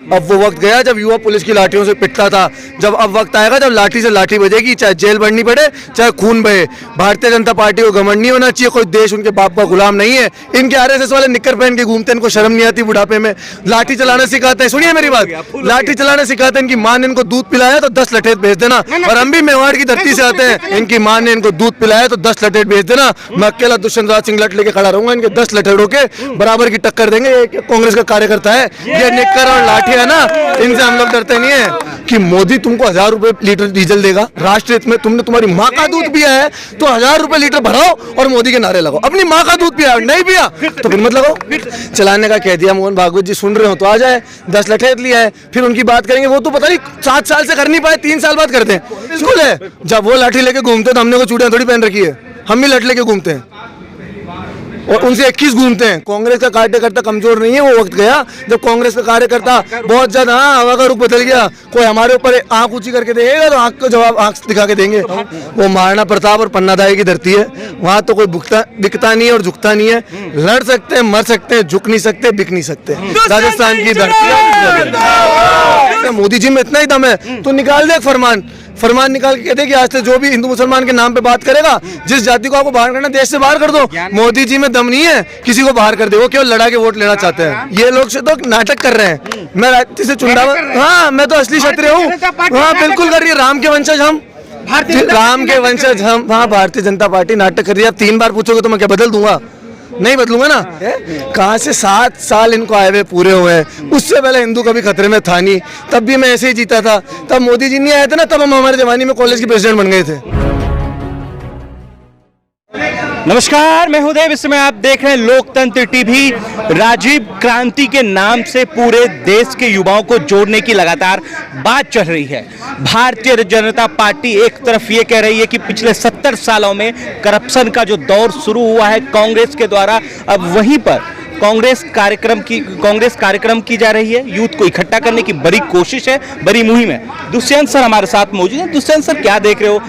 अब वो वक्त गया जब युवा पुलिस की लाठियों से पिटता था। जब अब वक्त आएगा जब लाठी से लाठी बजेगी, चाहे जेल बढ़नी पड़े चाहे खून बहे। भारतीय जनता पार्टी को घमंड नहीं होना चाहिए, कोई देश उनके बाप का गुलाम नहीं है। इनके आरएसएस वाले निक्कर पहन के घूमते हैं, इनको शर्म नहीं आती बुढ़ापे में। लाठी चलाना सिखाते हैं, सुनिए मेरी बात, लाठी चलाना सिखाते हैं। इनकी माँ ने इनको दूध पिलाया तो 10 लठेत भेज देना। और हम भी मेवाड़ की धरती से आते हैं, इनकी माँ ने इनको दूध पिलाया तो 10 लठेत भेज देना। मैं अकेला दुष्यंत राज सिंह लठ लेके खड़ा रहूंगा, इनके 10 लठेड़ों के बराबर की टक्कर देंगे। ये कांग्रेस का कार्यकर्ता है, ये निक्कर और लाठी है ना, इनसे हम लोग डरते नहीं है। कि मोदी तुमको 1000 रुपए लीटर डीजल देगा, राष्ट्र हित में तुमने तुम्हारी माँ का दूध पिया है तो 1000 रुपए लीटर भराओ और मोदी के नारे लगाओ। अपनी माँ का दूध पिया नहीं पिया तो फिर मत लगाओ। चलाने का कह दिया, मोहन भागवत जी सुन रहे हो तो आ जाए। 10 लठेत लिया है, फिर उनकी बात करेंगे। वो तो पता नहीं 7 साल से कर नहीं पाए, 3 साल बाद करते हैं। स्कूल है, जब वो लाठी लेके घूमते तो हमने को चूड़ियां थोड़ी पहन रखी है, हम भी लठ लेके घूमते हैं और उनसे 21 घूमते हैं। कांग्रेस का कार्यकर्ता कमजोर नहीं है। वो वक्त गया जब कांग्रेस का कार्यकर्ता बहुत ज्यादा हवा का रुख बदल गया। कोई हमारे ऊपर आंख ऊंची करके देगा तो आंख को जवाब आंख दिखा के देंगे। वो महाराणा प्रताप और पन्नादाई की धरती है, वहाँ तो कोई बिकता नहीं है और झुकता नहीं है। लड़ सकते हैं, मर सकते हैं, झुक नहीं सकते, बिक नहीं सकते। राजस्थान की धरती है। मोदी जी में इतना ही दम है तो निकाल दे फरमान निकाल के कहते कि आज से जो भी हिंदू मुसलमान के नाम पे बात करेगा, जिस जाति को आपको बाहर करना देश से बाहर कर दो। मोदी जी में दम नहीं है किसी को बाहर कर दे, वो केवल लड़ा के वोट लेना चाहते हैं। ये लोग से तो नाटक कर रहे हैं। मैं राज्य से चुंडा, हाँ मैं तो असली क्षत्रिय हूँ। हाँ बिल्कुल कर रही है, राम के वंशज हम, राम के वंशज हम। हाँ भारतीय जनता पार्टी नाटक कर रही है। आप 3 बार पूछोगे तो मैं क्या बदल दूंगा? नहीं बदलूंगा ना। कहाँ से 7 साल इनको आए हुए पूरे हुए हैं। उससे पहले हिंदू कभी खतरे में था नहीं, तब भी मैं ऐसे ही जीता था। तब मोदी जी नहीं आए थे ना, तब हम हमारे जवानी में कॉलेज के प्रेसिडेंट बन गए थे। नमस्कार, मैं हूं देव। इस समय आप देख रहे हैं लोकतंत्र टीवी। राजीव क्रांति के नाम से पूरे देश के युवाओं को जोड़ने की लगातार बात चल रही है। भारतीय जनता पार्टी एक तरफ ये कह रही है कि पिछले 70 सालों में करप्शन का जो दौर शुरू हुआ है कांग्रेस के द्वारा, अब वहीं पर कांग्रेस कार्यक्रम की जा रही है। यूथ को इकट्ठा करने की बड़ी कोशिश है, बड़ी मुहिम है। दुष्यंत सर हमारे साथ मौजूद हैं। दुष्यंत सर, क्या देख रहे हो,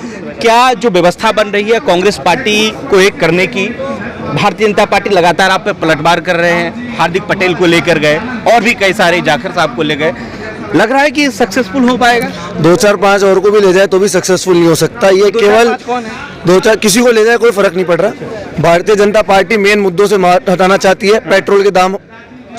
क्या जो व्यवस्था बन रही है कांग्रेस पार्टी को एक करने की, भारतीय जनता पार्टी लगातार आप पे पलटवार कर रहे हैं। हार्दिक पटेल को लेकर गए और भी कई सारे, जाखड़ साहब को ले गए। लग रहा है कि सक्सेसफुल हो पाएगा? 2-4-5 और को भी ले जाए तो भी सक्सेसफुल नहीं हो सकता। ये केवल 2-4 किसी को ले जाए कोई फर्क नहीं पड़ रहा। भारतीय जनता पार्टी मेन मुद्दों से हटाना चाहती है। पेट्रोल के दाम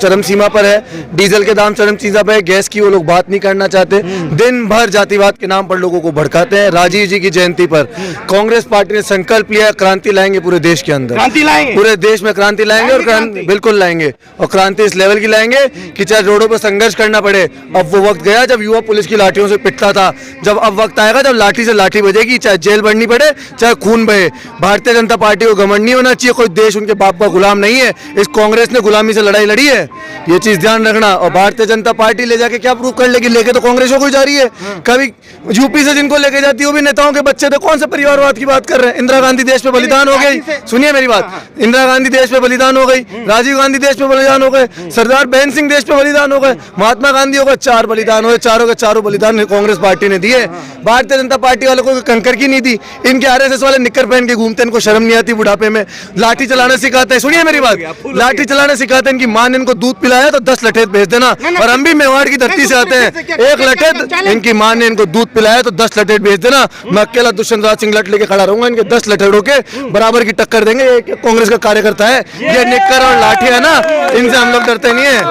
चरम सीमा पर है, डीजल के दाम चरम सीमा पर है, गैस की वो लोग बात नहीं करना चाहते। दिन भर जातिवाद के नाम पर लोगों को भड़काते हैं। राजीव जी की जयंती पर कांग्रेस पार्टी ने संकल्प लिया, क्रांति लाएंगे पूरे देश के अंदर, क्रांति लाएंगे पूरे देश में, क्रांति लाएंगे और बिल्कुल लाएंगे। और क्रांति इस लेवल की लाएंगे कि चाहे रोडों पर संघर्ष करना पड़े। अब वो वक्त गया जब युवा पुलिस की लाठियों से पिटता था। जब अब वक्त आएगा जब लाठी से लाठी बजेगी, चाहे जेल बढ़नी पड़े चाहे खून बहे। भारतीय जनता पार्टी को घमंड नहीं होना चाहिए, कोई देश उनके बाप का गुलाम नहीं है। इस कांग्रेस ने गुलामी से लड़ाई लड़ी है, ये चीज ध्यान रखना। और भारतीय जनता पार्टी ले जाके क्या प्रूव कर लेगी? लेके तो कांग्रेस को जा रही है। कभी यूपी से जिनको लेके जाती है वो भी नेताओं के बच्चे थे। कौन से परिवारवाद की बात कर रहे हैं? इंदिरा गांधी देश पे बलिदान हो गई, सुनिए मेरी बात, इंदिरा गांधी देश पे बलिदान हो गई, राजीव गांधी देश पे बलिदान हो गए, सरदार बहन सिंह देश पे बलिदान हो गए, महात्मा गांधी हो गए, 4 बलिदान हुए। चारों के चारों बलिदान कांग्रेस पार्टी ने दिए। भारतीय जनता पार्टी वालों को कंकर की नहीं दी। इनके आरएसएस वाले निक्कर पहन के घूमते हैं, इनको शर्म नहीं आती बुढ़ापे में। लाठी चलाना सिखाते हैं, सुनिए मेरी बात, लाठी चलाना सिखाते हैं। इनकी माँ ने इनको दूध पिलाया तो 10 लठेत भेज देना। और हम भी मेवाड़ की धरती से आते हैं, 1 लठेत, इनकी माँ ने इनको दूध पिलाया तो 10 लठेत भेज देना। मैं अकेला दुष्यंत राज सिंह लठ लेके खड़ा रहूंगा, इनके 10 लठेड़ों के बराबर की टक्कर देंगे। ये कांग्रेस का कार्यकर्ता है, ये निक्कर और लाठी है ना, इनसे हम लोग डरते नहीं है। आज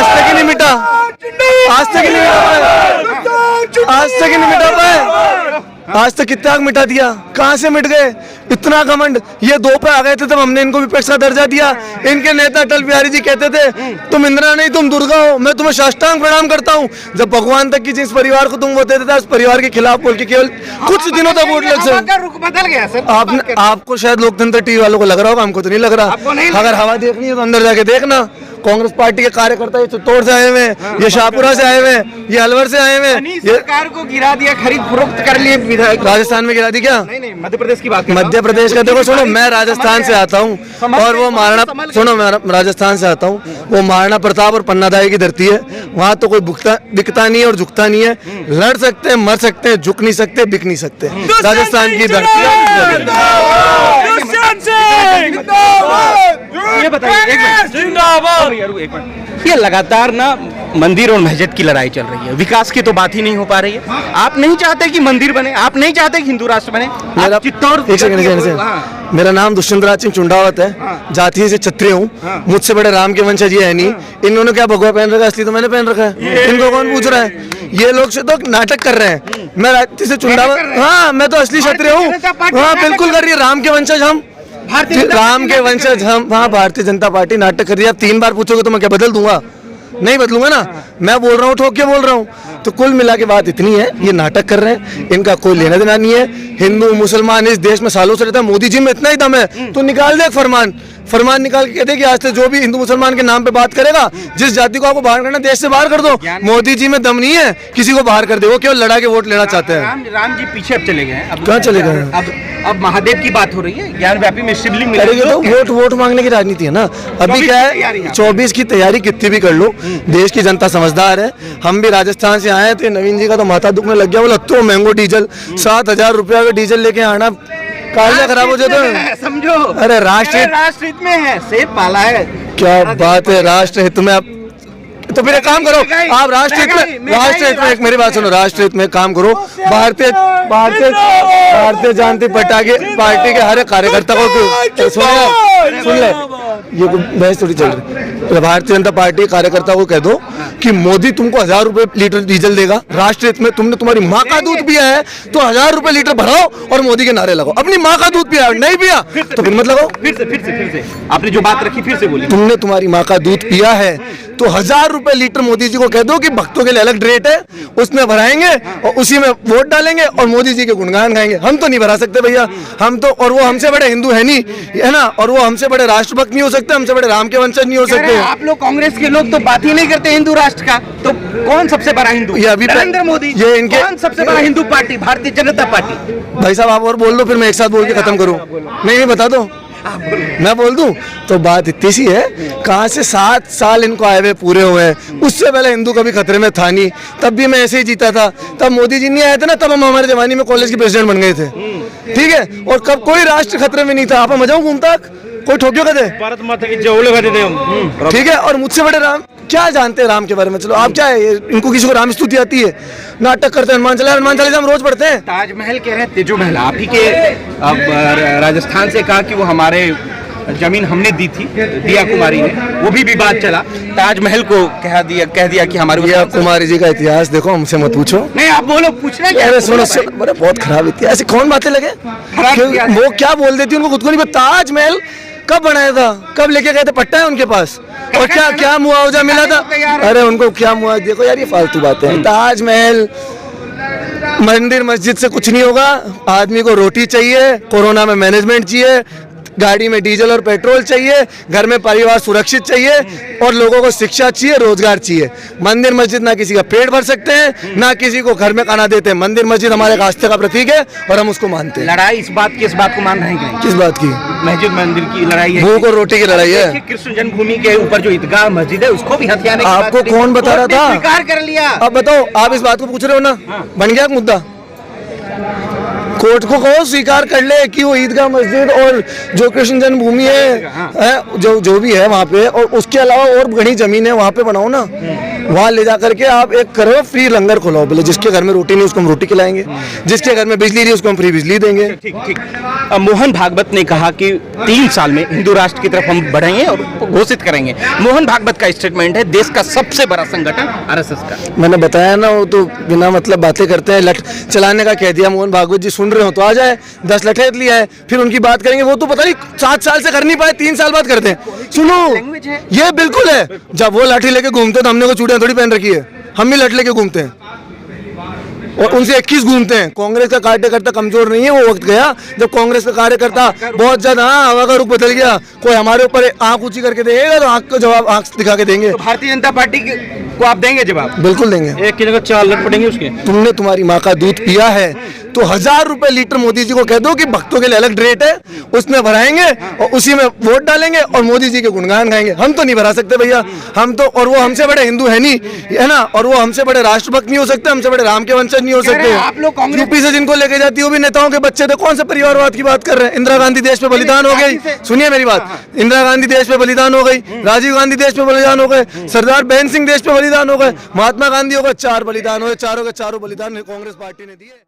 तक ही नहीं मिटा, आज तक ही नहीं मिटा पाए। आज तक कितना मिटा दिया, कहां से मिट गए? इतना घमंड। ये 2 पे आ गए थे तब हमने इनको विपक्ष का दर्जा दिया। इनके नेता अटल बिहारी जी कहते थे तुम इंदिरा नहीं तुम दुर्गा हो, मैं तुम्हें साष्टांग प्रणाम करता हूं। जब भगवान तक की जिस परिवार को तुम वो देते थे, उस परिवार के खिलाफ बोल के केवल कुछ दिनों तक वोट लग सकते। रुख बदल गया सर। आपको शायद लोकतंत्र टीवी वालों को लग रहा होगा, हमको तो नहीं लग रहा। अगर हवा देखनी है तो अंदर जाके देखना। कांग्रेस पार्टी के कार्यकर्ता ये चित्तौड़ से आए हुए हैं, ये शाहपुरा से आए हुए हैं, ये अलवर से आए हुए हैं। ये सरकार को गिरा दिया, खरीद फरोख्त कर लिए विधायक। राजस्थान में गिरा दी क्या? नहीं, मध्य प्रदेश की बात। मध्य प्रदेश का देखो, सुनो मैं राजस्थान से आता हूँ और वो महाराणा, सुनो मैं राजस्थान से आता हूँ, वो महाराणा प्रताप और पन्नादाई की धरती है। वहाँ तो कोई बिकता नहीं है और झुकता नहीं है। लड़ सकते हैं, मर सकते हैं, झुक नहीं सकते, बिक नहीं सकते। राजस्थान की धरती है। ये बताइए, एक मिनट, एक मिनट, ये लगातार ना मंदिर और मस्जिद की लड़ाई चल रही है, विकास की तो बात ही नहीं हो पा रही है। आप नहीं चाहते कि मंदिर बने, आप नहीं चाहते कि हिंदू राष्ट्र बने। मेरा चित्तौड़, एक सेकंड, मेरा नाम दुष्यंत राज सिंह चुंडावत है, जाति से क्षत्रिय हूँ, मुझसे बड़े राम के वंशज ये है नहीं। इन्होंने क्या भगवा पहन रखा है, असली तो मैंने पहन रखा है, इनको कौन पूछ रहा है? ये लोग से तो नाटक कर रहे हैं। मैं जाति से चुंडावत, हाँ मैं तो असली क्षत्रिय हूँ। हाँ बिल्कुल कर रही है, राम के वंशज हम, राम के वंशज हम। हाँ भारतीय जनता पार्टी नाटक कर रही है। आप 3 बार पूछोगे तो मैं क्या बदल दूंगा? नहीं बदलूंगा ना, मैं बोल रहा हूँ ठोक के बोल रहा हूँ। तो कुल मिला के बात इतनी है, ये नाटक कर रहे हैं, इनका कोई लेना देना नहीं है। हिंदू मुसलमान इस देश में सालों से रहता है, मोदी जी में इतना ही दम है तो निकाल दे फरमान निकाल के कहते कि आज से जो भी हिंदू मुसलमान के नाम पे बात करेगा, जिस जाति को आपको बाहर करना देश से बाहर कर दो। मोदी जी में दम नहीं है किसी को बाहर कर दे, वो केवल लड़ा के वोट लेना चाहते हैं। राम जी पीछे अब चले गए हैं, कहाँ चले गए हैं? अब महादेव की बात हो रही है, ज्ञानव्यापी में शिवलिंग मिला। अरे ये तो वोट मांगने की राजनीति है ना। अभी क्या है, 24 की तैयारी कितनी भी कर लो, देश की जनता समझदार है। हम भी राजस्थान से आए थे, नवीन जी का तो माथा दुखने लग गया, बोला तो महंगो डीजल, 7,000 रुपया का डीजल लेके आना, कालिया खराब हो जाता है समझो। अरे राष्ट्र हित में है, सेब पाला है। क्या बात है, राष्ट्र हित में आप तो फिर एक काम करो, आप राष्ट्र हित में एक मेरी बात सुनो, राष्ट्र हित में काम करो। भारतीय जनता पार्टी के हर एक कार्यकर्ता को सुन ले, ये बहस थोड़ी चल रही है। भारतीय जनता पार्टी कार्यकर्ता को कह दो कि मोदी तुमको 1,000 रुपए लीटर डीजल देगा, राष्ट्र हित में तुमने तुम्हारी माँ का दूध पिया है तो 1,000 रुपए लीटर भराओ और मोदी के नारे लगाओ। अपनी माँ का दूध पिया नहीं पिया तो फिर मत लगाओ। फिर से आपने जो बात रखी फिर से बोली। तुमने तुम्हारी माँ का दूध पिया है तो 1,000 रुपए लीटर मोदी जी को कह दो कि भक्तों के लिए अलग रेट है, उसमें भराएंगे और उसी में वोट डालेंगे और मोदी जी के गुणगान गाएंगे। हम तो नहीं भरा सकते भैया, हम तो, और वो हमसे बड़े हिंदू है नहीं, है ना, और वो हमसे बड़े राष्ट्रभक्त नहीं हो सकते, हमसे बड़े राम के वंशज नहीं हो सकते। आप लोग कांग्रेस के लोग तो बात ही नहीं करते हिंदू राष्ट्र का, तो कौन सबसे बड़ा हिंदू? ये अभी नरेंद्र मोदी। ये इनके कौन सबसे बड़ा हिंदू पार्टी? भारतीय जनता पार्टी। भाई साहब आप और बोल दो, फिर मैं एक साथ बोल के खत्म करूं। नहीं बता दो, मैं बोल दूं तो बात इतनी सी है, कहाँ से 7 साल इनको आए हुए पूरे हुए हैं। उससे पहले हिंदू कभी खतरे में था नहीं, तब भी मैं ऐसे ही जीता था। तब मोदी जी नहीं आए थे ना, तब हम हमारे जवानी में कॉलेज के प्रेसिडेंट बन गए थे, ठीक है। और कब कोई राष्ट्र खतरे में नहीं था। आप मजाऊ घूमता कोई ठोक्यो कहते भारत माता की जय कहते थे हम, ठीक है। और मुझसे बड़े राम क्या जानते हैं राम के बारे में? चलो आप क्या है, इनको किसी को राम स्तुति आती है? नाटक करते हैं, हनुमान चालीसा हम रोज पढ़ते हैं। ताजमहल कह रहे हैं तेजो महल, आप ही के अब राजस्थान से कहा कि वो हमारे जमीन हमने दी थी, दिया कुमारी ने, वो भी विवाद चला। ताजमहल को कह दिया कि हमारे दिया कुमारी जी का इतिहास देखो, हमसे मत पूछो। नहीं आप बोलो, पूछना क्या? अरे सुनो, बड़े बहुत खराब इतिहास, ऐसे कौन बातें लगे, वो क्या बोल देती उनको खुद को नहीं पता। ताजमहल कब बनाया था, कब लेके गए थे? पट्टा है उनके पास, और क्या मुआवजा मिला था? अरे उनको क्या मुआवजा, देखो यार ये फालतू बातें हैं। ताजमहल, मंदिर मस्जिद से कुछ नहीं होगा। आदमी को रोटी चाहिए, कोरोना में मैनेजमेंट चाहिए, गाड़ी में डीजल और पेट्रोल चाहिए, घर में परिवार सुरक्षित चाहिए, और लोगों को शिक्षा चाहिए, रोजगार चाहिए। मंदिर मस्जिद ना किसी का पेट भर सकते हैं, ना किसी को घर में खाना देते हैं। मंदिर मस्जिद हमारे आस्था का प्रतीक है और हम उसको मानते हैं। लड़ाई इस बात को मान रहे हैं? किस बात की? मस्जिद मंदिर की लड़ाई है, भूख और रोटी की लड़ाई है। कृष्ण जन्मभूमि के ऊपर जो ईदगाह मस्जिद है उसको भी हथियाने की आपको बात कौन बता रहा था? स्वीकार कर लिया। अब बताओ, आप इस बात को पूछ रहे हो ना, बन गया मुद्दा। कोर्ट को कहो स्वीकार कर ले कि वो ईदगाह मस्जिद और जो कृष्ण जन्मभूमि है, जो भी है वहाँ पे, और उसके अलावा और घनी जमीन है वहाँ पे बनाओ ना, वहाँ ले जा करके आप एक करो फ्री लंगर खोलाओ। बोले जिसके घर में रोटी नहीं उसको हम रोटी खिलाएंगे, जिसके घर में बिजली नहीं उसको हम फ्री बिजली देंगे। ठीक। मोहन भागवत ने कहा कि 3 साल में हिंदू राष्ट्र की तरफ हम बढ़ेंगे और घोषित करेंगे। मोहन भागवत का स्टेटमेंट है, देश का सबसे बड़ा संगठन आरएसएस का। मैंने बताया ना, वो तो बिना मतलब बातें करते हैं। लठ चलाने का कह दिया मोहन भागवत जी, सुन रहे हो तो आ जाए, 10 लठेत लिया है, फिर उनकी बात करेंगे। वो तो पता नहीं 7 साल से कर नहीं पाए, 3 साल बाद करते हैं। सुनो, ये बिल्कुल है, जब वो लाठी लेके घूमते तो हमने को चूड़ियां थोड़ी पहन रखी है, हम भी लठ लेके घूमते हैं और उनसे 21 घूमते हैं। कांग्रेस का कार्यकर्ता कमजोर नहीं है, वो वक्त गया जब कांग्रेस का कार्यकर्ता बहुत ज्यादा हवा का रुख बदल गया। कोई हमारे ऊपर आंख ऊंची करके देगा तो आंख को जवाब आंख दिखा के देंगे। तो भारतीय जनता पार्टी को आप देंगे जवाब? बिल्कुल देंगे। एक की जगह 4 लट पड़ेंगे उसके। तुमने तुम्हारी माँ का दूध पिया है तो 1000 रुपए लीटर मोदी जी को कह दो कि भक्तों के लिए अलग रेट है, उसमें भराएंगे और उसी में वोट डालेंगे और मोदी जी के गुणगान गाएंगे। हम तो नहीं भरा सकते भैया, हम तो, और वो हमसे बड़े हिंदू है नहीं, है ना, और वो हमसे बड़े राष्ट्रभक्त नहीं हो सकते, हमसे बड़े राम के वंशज नहीं हो सकते। आप लोग कांग्रेस यूपी से जिनको लेके जाती है वो भी नेताओं के बच्चे थे, कौन से परिवारवाद की बात कर रहे हैं? इंदिरा गांधी देश पे बलिदान हो गई, सुनिए मेरी बात, इंदिरा गांधी देश पे बलिदान हो गई, राजीव गांधी देश पे बलिदान हो गए, सरदार बहन सिंह देश पे बलिदान हो गए, महात्मा गांधी हो गए, 4 बलिदान हुए, चारों के चारों बलिदान कांग्रेस पार्टी ने दिए।